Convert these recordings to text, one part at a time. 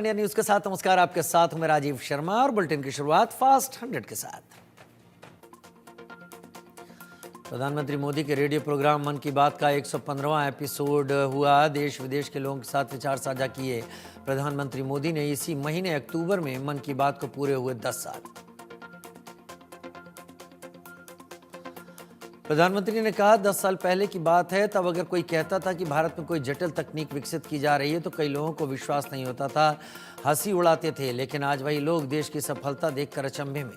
India news के साथ नमस्कार। आपके साथ हूं मैं राजीव शर्मा और बुलेटिन की शुरुआत फास्ट 100 के साथ। प्रधानमंत्री मोदी के रेडियो प्रोग्राम मन की बात का 115वां एपिसोड हुआ। देश विदेश के लोगों के साथ विचार साझा किए प्रधानमंत्री मोदी ने। इसी महीने अक्टूबर में मन की बात को पूरे हुए 10 साल। प्रधानमंत्री ने कहा 10 साल पहले की बात है, तब अगर कोई कहता था कि भारत में कोई जटिल तकनीक विकसित की जा रही है तो कई लोगों को विश्वास नहीं होता था, हंसी उड़ाते थे। लेकिन आज वही लोग देश की सफलता देखकर अचंभे में।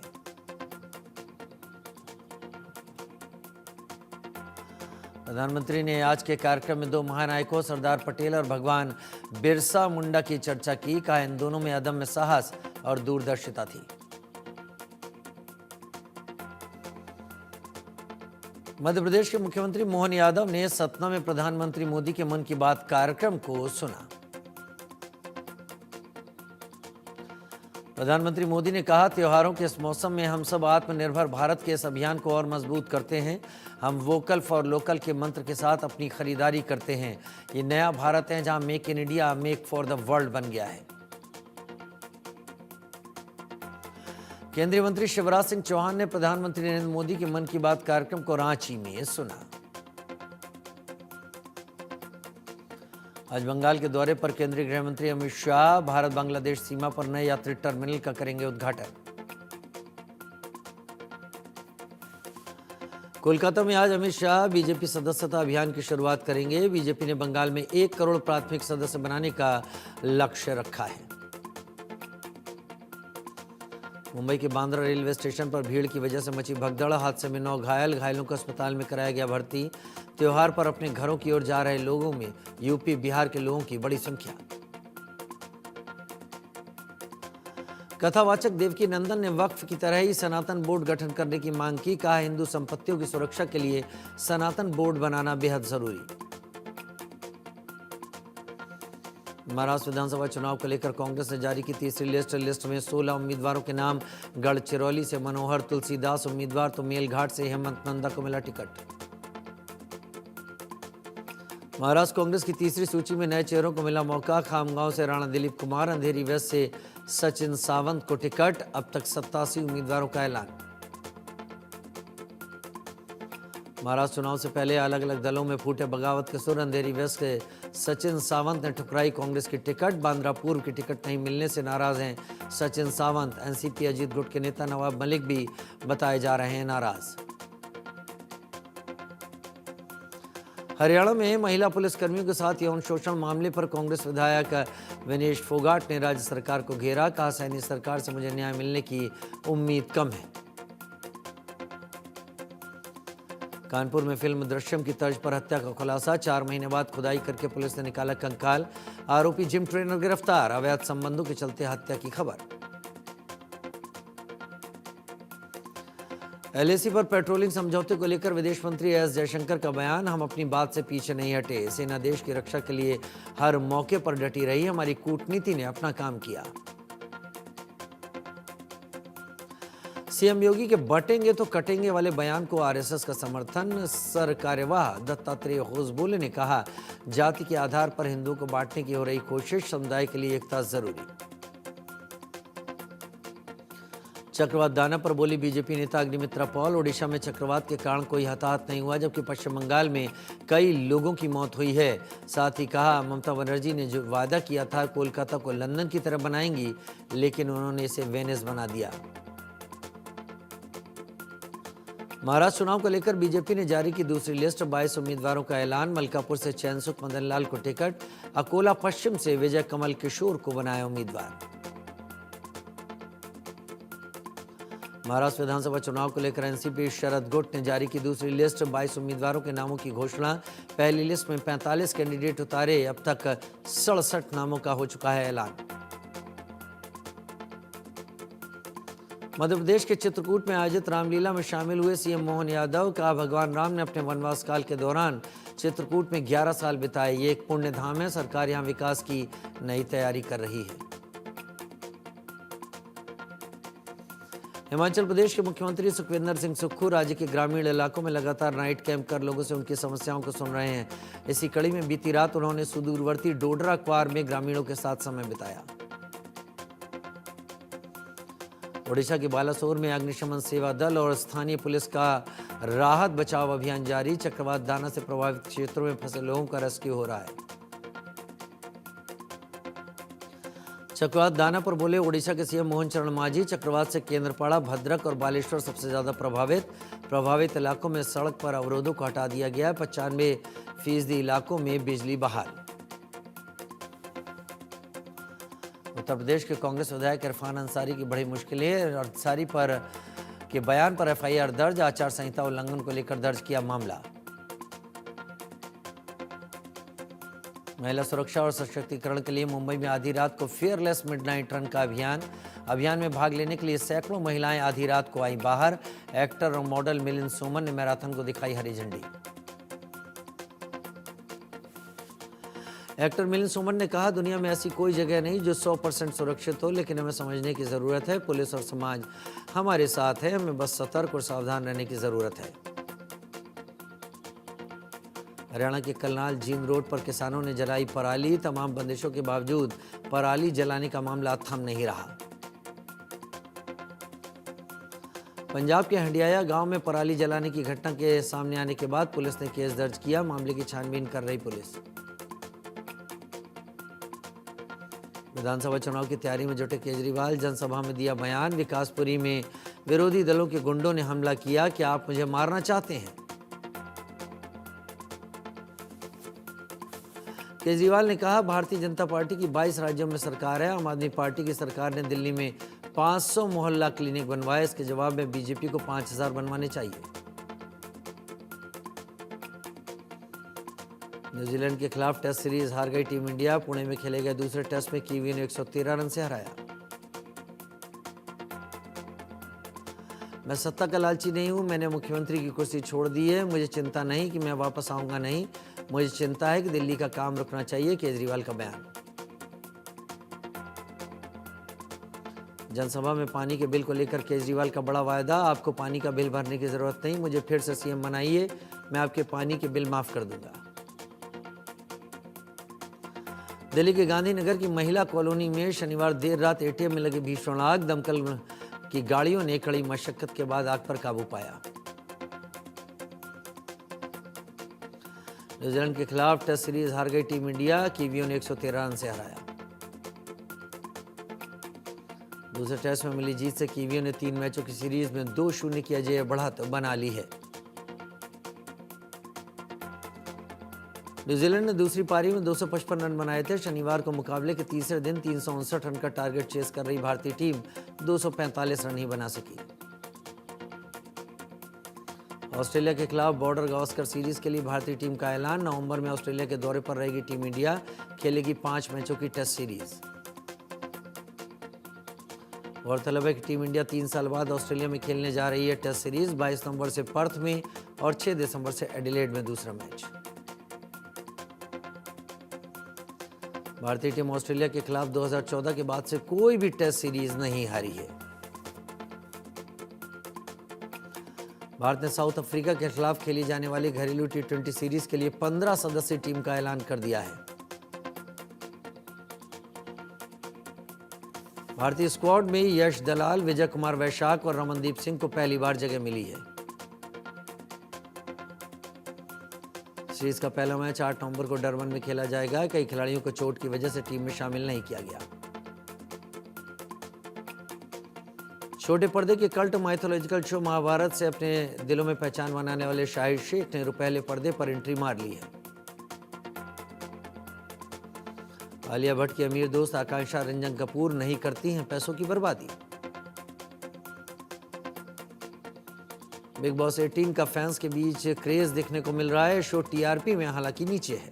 प्रधानमंत्री ने आज के कार्यक्रम में दो महानायकों सरदार पटेल और भगवान बिरसा मुंडा की चर्चा की। कहा इन दोनों में अदम्य साहस और दूरदर्शिता थी। मध्य प्रदेश के मुख्यमंत्री मोहन यादव ने सतना में प्रधानमंत्री मोदी के मन की बात कार्यक्रम को सुना। प्रधानमंत्री मोदी ने कहा त्योहारों के इस मौसम में हम सब आत्मनिर्भर भारत के इस अभियान को और मजबूत करते हैं। हम वोकल फॉर लोकल के मंत्र के साथ अपनी खरीदारी करते हैं। ये नया भारत है जहां make in India make for the world बन गया है। केंद्रीय मंत्री शिवराज सिंह चौहान ने प्रधानमंत्री नरेंद्र मोदी के मन की बात कार्यक्रम को रांची में सुना। आज बंगाल के दौरे पर केंद्रीय गृह मंत्री अमित शाह भारत बांग्लादेश सीमा पर नए यात्री टर्मिनल का करेंगे उद्घाटन। कोलकाता में आज अमित शाह बीजेपी सदस्यता अभियान की शुरुआत करेंगे। बीजेपी ने बंगाल में 1 करोड़ प्राथमिक सदस्य बनाने का लक्ष्य रखा है। मुंबई के बांद्रा रेलवे स्टेशन पर भीड़ की वजह से मची भगदड़। हादसे में 9 घायलों को अस्पताल में कराया गया भर्ती। त्योहार पर अपने घरों की ओर जा रहे लोगों में यूपी बिहार के लोगों की बड़ी संख्या। कथावाचक देवकी नंदन ने वक्फ की तरह ही सनातन बोर्ड गठन करने की मांग की। कहा हिंदू संपत्तियों की सुरक्षा के लिए सनातन बोर्ड बनाना बेहद जरूरी। महाराष्ट्र विधानसभा चुनाव को लेकर कांग्रेस ने जारी की तीसरी लिस्ट में 16 उम्मीदवारों के नाम। गढ़चिरौली से मनोहर तुलसीदास उम्मीदवार तो मेलघाट से हेमंत नंदा को मिला टिकट। महाराष्ट्र कांग्रेस की तीसरी सूची में नए चेहरों को मिला मौका। खामगांव से राणा दिलीप कुमार, अंधेरी वेस्ट से सचिन सावंत को टिकट। अब तक 87 उम्मीदवारों का ऐलान। महाराष्ट्र चुनाव से पहले अलग अलग दलों में फूटे बगावत के सुर। अंधेरी वेस्ट के सचिन सावंत ने ठुकराई कांग्रेस की टिकट। बांद्रा पूर्व की टिकट नहीं मिलने से नाराज हैं सचिन सावंत। एनसीपी अजीत गुट के नेता नवाब मलिक भी बताए जा रहे हैं नाराज। हरियाणा में महिला पुलिसकर्मियों के साथ यौन शोषण मामले पर कांग्रेस विधायक विनेश फोगाट ने राज्य सरकार को घेरा। कहा सैनी सरकार से मुझे न्याय मिलने की उम्मीद कम है। कानपुर में फिल्म दृश्यम की तर्ज पर हत्या का खुलासा। 4 महीने बाद खुदाई करके पुलिस ने निकाला कंकाल। आरोपी जिम ट्रेनर गिरफ्तार। अवैध संबंधों के चलते हत्या की खबर। एलएसी पर पेट्रोलिंग समझौते को लेकर विदेश मंत्री एस जयशंकर का बयान। हम अपनी बात से पीछे नहीं हटे। सेना देश की रक्षा के लिए हर मौके पर डटी रही। हमारी कूटनीति ने अपना काम किया। सीएम योगी के बटेंगे तो कटेंगे वाले बयान को आरएसएस का समर्थन। सर कार्यवाह दत्तात्रेय होसबोले ने कहा जाति के आधार पर हिंदुओं को बांटने की हो रही कोशिश। समुदाय के लिए एकता जरूरी। चक्रवात दाना पर बोली बीजेपी नेता अग्निमित्रा पॉल। ओडिशा में चक्रवात के कारण कोई हताहत नहीं हुआ, जबकि पश्चिम बंगाल में कई लोगों की मौत हुई है। साथ ही कहा ममता बनर्जी ने जो वादा किया था कोलकाता को लंदन की तरह बनाएंगी, लेकिन उन्होंने इसे वेनिस बना दिया। महाराष्ट्र चुनाव को लेकर बीजेपी ने जारी की दूसरी लिस्ट। 22 उम्मीदवारों का ऐलान। मलकापुर से चैनसुख मदन लाल को टिकट। अकोला पश्चिम से विजय कमल किशोर को बनाया उम्मीदवार। महाराष्ट्र विधानसभा चुनाव को लेकर एनसीपी शरद गुट ने जारी की दूसरी लिस्ट। 22 उम्मीदवारों के नामों की घोषणा। पहली लिस्ट में 45 कैंडिडेट उतारे। अब तक 67 नामों का हो चुका है ऐलान। मध्य प्रदेश के चित्रकूट में आयोजित रामलीला में शामिल हुए सीएम मोहन यादव। कहा भगवान राम ने अपने वनवास काल के दौरान चित्रकूट में 11 साल बिताए। ये एक पुण्य धाम है। सरकार यहां विकास की नई तैयारी कर रही है। हिमाचल प्रदेश के मुख्यमंत्री सुखविंदर सिंह सुक्खू राज्य के ग्रामीण इलाकों में लगातार नाइट कैंप कर लोगों से उनकी समस्याओं को सुन रहे हैं। इसी कड़ी में बीती रात उन्होंने सुदूरवर्ती डोडरा क्वार में ग्रामीणों के साथ समय बिताया। ओडिशा के बालासोर में अग्निशमन सेवा दल और स्थानीय पुलिस का राहत बचाव अभियान जारी। चक्रवात दाना से प्रभावित क्षेत्रों में फंसे लोगों का रेस्क्यू हो रहा है। चक्रवात दाना पर बोले ओडिशा के सीएम मोहन चरण मांझी। चक्रवात से केंद्रपाड़ा, भद्रक और बालेश्वर सबसे ज्यादा प्रभावित इलाकों में सड़क पर अवरोधों को हटा दिया गया है। 95% इलाकों में बिजली बहाल। उत्तर प्रदेश के कांग्रेस विधायक इरफान अंसारी की बड़ी मुश्किलें। अंसारी पर के बयान पर एफआईआर दर्ज। आचार संहिता उल्लंघन को लेकर दर्ज किया मामला। महिला सुरक्षा और सशक्तिकरण के लिए मुंबई में आधी रात को फेयरलेस मिडनाइट रन का अभियान में भाग लेने के लिए सैकड़ों महिलाएं आधी रात को आई बाहर। एक्टर और मॉडल मिलिंद सोमन ने मैराथन को दिखाई हरी झंडी। एक्टर मिलिंद सोमन ने कहा, दुनिया में ऐसी कोई जगह नहीं जो 100% सुरक्षित हो, लेकिन हमें समझने की जरूरत है। पुलिस और समाज हमारे साथ है, हमें बस सतर्क और सावधान रहने की जरूरत है। हरियाणा के करनाल जींद रोड पर किसानों ने जलाई पराली। तमाम बंदिशों के बावजूद पराली जलाने का मामला थम नहीं रहा। पंजाब के हंडियाया गांव में पराली जलाने की घटना के सामने आने के बाद पुलिस ने केस दर्ज किया। मामले की छानबीन कर रही पुलिस। विधानसभा चुनाव की तैयारी में जुटे केजरीवाल जनसभा में दिया बयान। विकासपुरी में विरोधी दलों के गुंडों ने हमला किया। क्या आप मुझे मारना चाहते हैं? केजरीवाल ने कहा, भारतीय जनता पार्टी की 22 राज्यों में सरकार है। आम आदमी पार्टी की सरकार ने दिल्ली में 500 मोहल्ला क्लिनिक बनवाए। इसके जवाब में बीजेपी को 5000 बनवाने चाहिए। न्यूजीलैंड के खिलाफ टेस्ट सीरीज हार गई टीम इंडिया। पुणे में खेले गए दूसरे टेस्ट में कीवी ने 113 रन से हराया। मैं सत्ता का लालची नहीं हूं। मैंने मुख्यमंत्री की कुर्सी छोड़ दी है। मुझे चिंता नहीं कि मैं वापस आऊंगा नहीं, मुझे चिंता है कि दिल्ली का काम रुकना चाहिए। केजरीवाल का बयान। जनसभा में पानी के बिल को लेकर केजरीवाल का बड़ा वायदा। आपको पानी का बिल भरने की जरूरत नहीं, मुझे फिर से सीएम बनाइए, मैं आपके पानी के बिल माफ कर दूंगा। दिल्ली के गांधीनगर की महिला कॉलोनी में शनिवार देर रात एटीएम में लगी भीषण आग। दमकल की गाड़ियों ने कड़ी मशक्कत के बाद आग पर काबू पाया। न्यूजीलैंड के खिलाफ टेस्ट सीरीज हार गई टीम इंडिया। कीवियों ने 113 रन से हराया। दूसरे टेस्ट में मिली जीत से कीवियों ने 3 मैचों की सीरीज में 2-0 की अजेय बढ़त बना ली है। न्यूजीलैंड ने दूसरी पारी में 255 रन बनाए थे। शनिवार को मुकाबले के तीसरे दिन 359 रन का टारगेट चेस कर रही भारतीय टीम 245 रन ही बना सकी। ऑस्ट्रेलिया के खिलाफ बॉर्डर गावस्कर सीरीज के लिए भारतीय टीम का ऐलान। नवंबर में ऑस्ट्रेलिया के दौरे पर रहेगी टीम इंडिया। खेलेगी 5 मैचों की टेस्ट सीरीज। गौरतलब है कि टीम इंडिया 3 साल बाद ऑस्ट्रेलिया में खेलने जा रही है टेस्ट सीरीज। 22 नवंबर से पर्थ में और 6 दिसंबर से एडिलेड में दूसरा मैच। भारतीय टीम ऑस्ट्रेलिया के खिलाफ 2014 के बाद से कोई भी टेस्ट सीरीज नहीं हारी है। भारत ने साउथ अफ्रीका के खिलाफ खेली जाने वाली घरेलू T20 सीरीज के लिए 15 सदस्यीय टीम का ऐलान कर दिया है। भारतीय स्क्वाड में यश दलाल, विजय कुमार वैशाख और रमनदीप सिंह को पहली बार जगह मिली है। सीरीज का पहला मैच 8 नवंबर को डरबन में खेला जाएगा। कई खिलाड़ियों को चोट की वजह से टीम में शामिल नहीं किया गया। छोटे पर्दे के कल्ट माइथोलॉजिकल शो महाभारत से अपने दिलों में पहचान बनाने वाले शाहिद शेख ने रुपहले पर्दे पर एंट्री मार ली है। आलिया भट्ट की अमीर दोस्त आकांक्षा रंजन कपूर नहीं करती हैं पैसों की बर्बादी। बिग बॉस 18 का फैंस के बीच क्रेज देखने को मिल रहा है। शो टीआरपी में हालांकि नीचे है।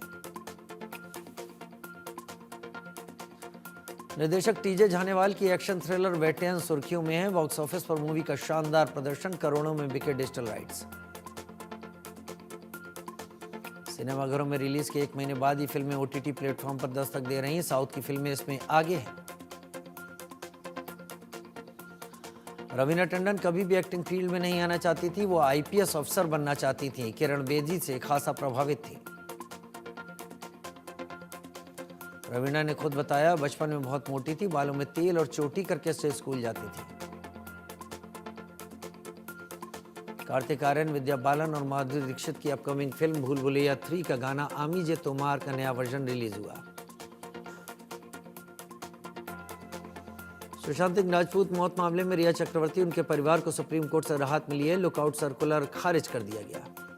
निर्देशक टीजे झानेवाल की एक्शन थ्रिलर वेटेन सुर्खियों में है। बॉक्स ऑफिस पर मूवी का शानदार प्रदर्शन, करोड़ों में बिके डिजिटल राइट्स। सिनेमाघरों में रिलीज के 1 महीने बाद ही फिल्में ओटीटी प्लेटफॉर्म पर दस्तक दे रही हैं। साउथ की फिल्में इसमें आगे हैं। रवीना टंडन कभी भी एक्टिंग फील्ड में नहीं आना चाहती थी। वो आईपीएस अफसर बनना चाहती थी। किरण बेदी से खासा प्रभावित थी। रवीना ने खुद बताया, बचपन में बहुत मोटी थी, बालों में तेल और चोटी करके से स्कूल जाती थी। कार्तिक आर्यन, विद्या बालन और माधुरी दीक्षित की अपकमिंग फिल्म भूल भुलैया 3 का गाना आमी जे तोमार का नया वर्जन रिलीज हुआ। सुशांत सिंह राजपूत मौत मामले में रिया चक्रवर्ती उनके परिवार को सुप्रीम कोर्ट से राहत मिली है। लुकआउट सर्कुलर खारिज कर दिया गया।